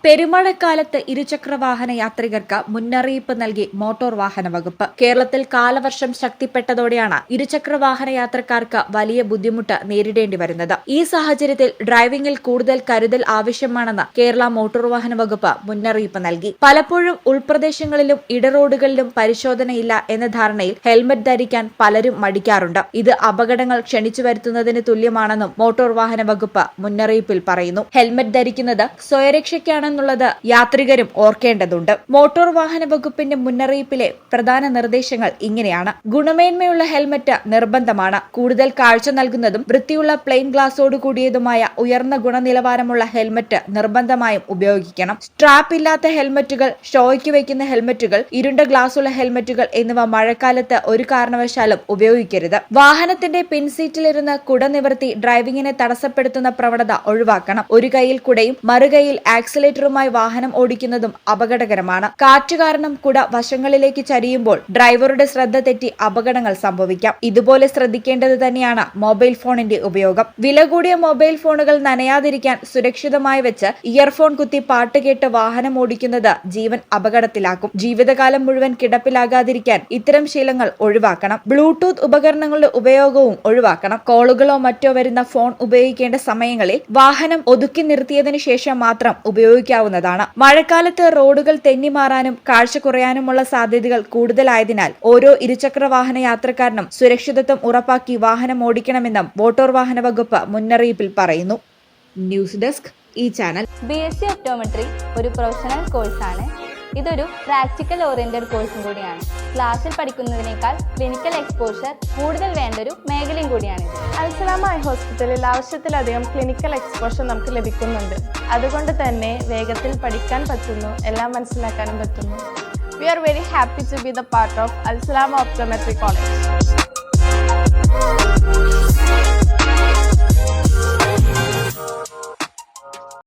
പെരുമഴക്കാലത്ത് ഇരുചക്രവാഹന യാത്രികർക്ക് മുന്നറിയിപ്പ് നൽകി മോട്ടോർ വാഹന വകുപ്പ്. കേരളത്തിൽ കാലവർഷം ശക്തിപ്പെട്ടതോടെയാണ് ഇരുചക്രവാഹന യാത്രക്കാർക്ക് വലിയ ബുദ്ധിമുട്ട് നേരിടേണ്ടി വരുന്നത്. ഈ സാഹചര്യത്തിൽ ഡ്രൈവിംഗിൽ കൂടുതൽ കരുതൽ ആവശ്യമാണെന്ന് കേരള മോട്ടോർ വാഹന വകുപ്പ് മുന്നറിയിപ്പ് നൽകി. പലപ്പോഴും ഉൾപ്രദേശങ്ങളിലും ഇടറോഡുകളിലും പരിശോധനയില്ല എന്ന ധാരണയിൽ ഹെൽമറ്റ് ധരിക്കാൻ പലരും മടിക്കാറുണ്ട്. ഇത് അപകടങ്ങൾ ക്ഷണിച്ചു വരുത്തുന്നതിന് തുല്യമാണെന്നും മോട്ടോർ വാഹന വകുപ്പ് മുന്നറിയിപ്പിൽ പറയുന്നു. ഹെൽമറ്റ് ധരിക്കുന്നത് സ്വയരക്ഷയ്ക്കാണ് ുള്ളത് യാത്രികരും ഓർക്കേണ്ടതുണ്ട്. മോട്ടോർ വാഹന വകുപ്പിന്റെ മുന്നറിയിപ്പിലെ പ്രധാന നിർദ്ദേശങ്ങൾ ഇങ്ങനെയാണ്. ഗുണമേന്മയുള്ള ഹെൽമറ്റ് നിർബന്ധമാണ്. കൂടുതൽ കാഴ്ച നൽകുന്നതും വൃത്തിയുള്ള പ്ലെയിൻ ഗ്ലാസോട് കൂടിയതുമായ ഉയർന്ന ഗുണനിലവാരമുള്ള ഹെൽമറ്റ് നിർബന്ധമായും ഉപയോഗിക്കണം. സ്ട്രാപ്പ് ഇല്ലാത്ത ഹെൽമറ്റുകൾ, ഷോയ്ക്ക് വയ്ക്കുന്ന ഹെൽമറ്റുകൾ, ഇരുണ്ട ഗ്ലാസുള്ള ഹെൽമറ്റുകൾ എന്നിവ മഴക്കാലത്ത് ഒരു കാരണവശാലും ഉപയോഗിക്കരുത്. വാഹനത്തിന്റെ പിൻസീറ്റിലിരുന്ന് കുട നിവർത്തി ഡ്രൈവിംഗിനെ തടസ്സപ്പെടുത്തുന്ന പ്രവണത ഒഴിവാക്കണം. ഒരു കൈയിൽ കുടയും മറുകൈയിൽ ആക്സിലേറ്ററുമായി വാഹനം ഓടിക്കുന്നതും അപകടകരമാണ്. കാറ്റ് കാരണം കുട വശങ്ങളിലേക്ക് ചരിയുമ്പോൾ ഡ്രൈവറുടെ ശ്രദ്ധ തെറ്റി അപകടങ്ങൾ സംഭവിക്കാം. ഇതുപോലെ ശ്രദ്ധിക്കേണ്ടത് തന്നെയാണ് മൊബൈൽ ഫോണിന്റെ ഉപയോഗം. വില കൂടിയ മൊബൈൽ ഫോണുകൾ നനയാതിരിക്കാൻ സുരക്ഷിതമായി വെച്ച് ഇയർഫോൺ കുത്തി പാട്ട് കേട്ട് വാഹനം ഓടിക്കുന്നത് ജീവൻ അപകടത്തിലാക്കും. ജീവിതകാലം മുഴുവൻ കിടപ്പിലാകാതിരിക്കാൻ ഇത്തരം ശീലങ്ങൾ ഒഴിവാക്കണം. ബ്ലൂടൂത്ത് ഉപകരണങ്ങളുടെ ഉപയോഗവും ഒഴിവാക്കണം. കോളുകളോ മറ്റോ വരുന്ന ഫോൺ ഉപയോഗിക്കേണ്ട സമയങ്ങളിൽ വാഹനം ഒതുക്കി നിർത്തിയതിനു ശേഷം മാത്രം ഉപയോഗിക്കാവുന്നതാണ്. മഴക്കാലത്ത് റോഡുകൾ തെന്നിമാറാനും കാഴ്ച കുറയാനുമുള്ള സാധ്യതകൾ കൂടുതലായതിനാൽ ഓരോ ഇരുചക്ര വാഹന യാത്രക്കാരനും സുരക്ഷിതത്വം ഉറപ്പാക്കി വാഹനം ഓടിക്കണമെന്നും മോട്ടോർ വാഹന വകുപ്പ് മുന്നറിയിപ്പിൽ പറയുന്നു. ന്യൂസ് ഡെസ്ക് ഈ ചാനൽ. BSc ഒപ്റ്റോമെട്രി ഒരു പ്രൊഫഷണൽ കോഴ്സാണ്. ഇതൊരു പ്രാക്ടിക്കൽ ഓറിയന്റഡ് കോഴ്സും കൂടിയാണ്. ക്ലാസ്സിൽ പഠിക്കുന്നതിനേക്കാൾ ക്ലിനിക്കൽ എക്സ്പോഷർ കൂടുതൽ വേണ്ടൊരു മേഖലയും കൂടിയാണ്. അൽസലാമ ഐ ഹോസ്പിറ്റലിൽ ആവശ്യത്തിലധികം ക്ലിനിക്കൽ എക്സ്പോഷർ നമുക്ക് ലഭിക്കുന്നുണ്ട്. അതുകൊണ്ട് തന്നെ വേഗത്തിൽ പഠിക്കാൻ പറ്റുന്നു, എല്ലാം മനസ്സിലാക്കാനും പറ്റുന്നു. We are very happy to be the part of Al Salama Optometry College.